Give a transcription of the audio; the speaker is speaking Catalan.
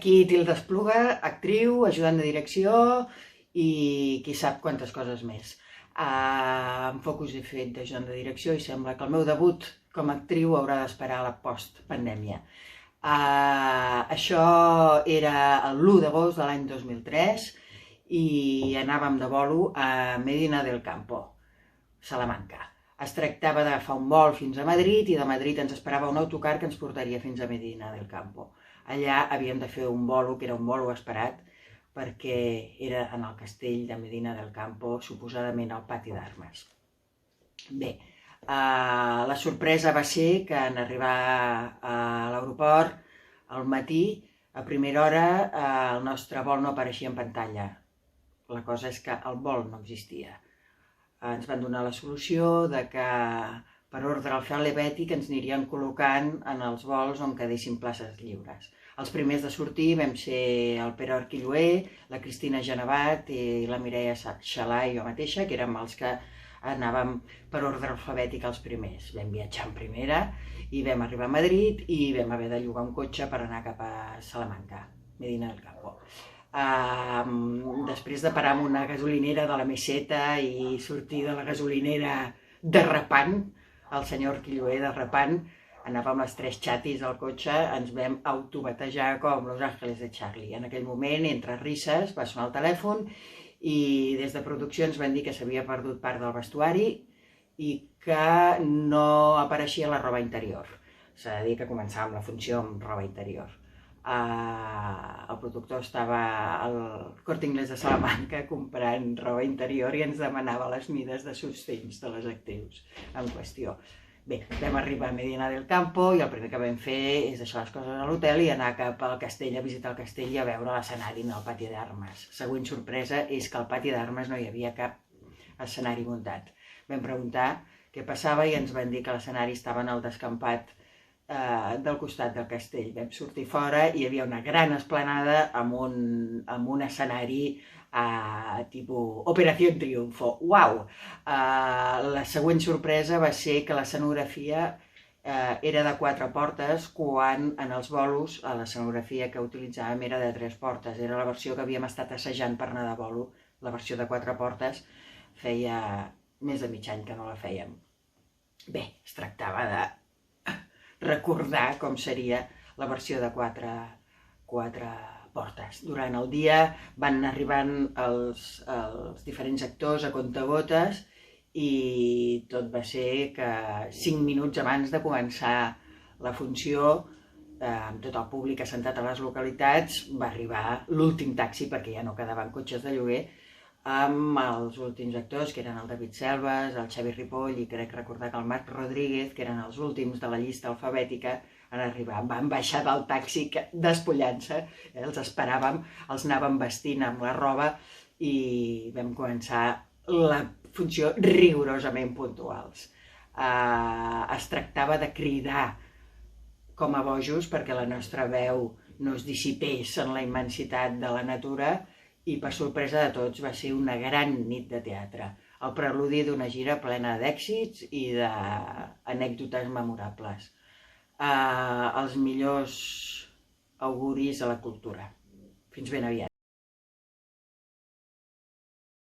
Aquí Tilda Espluga, actriu, ajudant de direcció i qui sap quantes coses més. En Focus he fet d'ajudant de direcció i sembla que el meu debut com a actriu haurà d'esperar a la post-pandèmia. Això era l'1 d'agost de l'any 2003 i anàvem de bolo a Medina del Campo, Salamanca. Es tractava d'agafar un vol fins a Madrid i de Madrid ens esperava un autocar que ens portaria fins a Medina del Campo. Allà havíem de fer un bolo, que era un bolo esperat, perquè era en el castell de Medina del Campo, suposadament al pati d'armes. Bé, la sorpresa va ser que en arribar a l'aeroport al matí, a primera hora, el nostre vol no apareixia en pantalla. La cosa és que el vol no existia. Ens van donar la solució de que per ordre alfabètic ens anirien col·locant en els vols on quedessin places lliures. Els primers de sortir vam ser el Pere Arquilloé, la Cristina Genevat i la Mireia Xalà i jo mateixa, que érem els que anàvem per ordre alfabètic els primers. Vam viatjar en primera i vam arribar a Madrid i vam haver de llogar un cotxe per anar cap a Salamanca, Medina del Campo. Després de parar en una gasolinera de la Meseta i sortir de la gasolinera derrapant, el senyor Arquilloé derrapant, anàvem les tres xatis al cotxe, ens vam autobatejar com Los Ángeles de Charlie. En aquell moment, entre risses, va sonar el telèfon i des de producció ens van dir que s'havia perdut part del vestuari i que no apareixia la roba interior. S'ha de dir que començàvem la funció amb roba interior. El productor estava al Corte Inglés de Salamanca comprant roba interior i ens demanava les mides de sostens de les actrius en qüestió. Bé, vam arribar a Medina del Campo i el primer que vam fer és deixar les coses a l'hotel i anar cap al castell, a visitar el castell i a veure l'escenari en el pati d'armes. Següent sorpresa és que al pati d'armes no hi havia cap escenari muntat. Vam preguntar què passava i ens van dir que l'escenari estava en el descampat del costat del castell. Vam sortir fora i hi havia una gran esplanada amb un escenari tipus Operació Triunfo. Uau! La següent sorpresa va ser que l'escenografia era de 4 portes quan en els bolos l'escenografia que utilitzàvem era de 3 portes. Era la versió que havíem estat assajant per anar de bolo. La versió de 4 portes feia més de mig any que no la fèiem. Bé, es tractava de recordar com seria la versió de 4 portes. Durant el dia van arribant els diferents actors a comptagotes i tot va ser que 5 minuts abans de començar la funció, amb tot el públic assentat a les localitats, va arribar l'últim taxi, perquè ja no quedaven cotxes de lloguer, amb els últims actors, que eren el David Selves, el Xavi Ripoll i crec recordar que el Marc Rodríguez, que eren els últims de la llista alfabètica, en arribar. Van baixar del taxi despullant-se, els esperàvem, els anàvem vestint amb la roba i vam començar la funció rigorosament puntuals. Es tractava de cridar com a bojos perquè la nostra veu no es dissipés en la immensitat de la natura i per sorpresa de tots va ser una gran nit de teatre, el preludi d'una gira plena d'èxits i d'anècdotes memorables. Els millors auguris a la cultura. Fins ben aviat.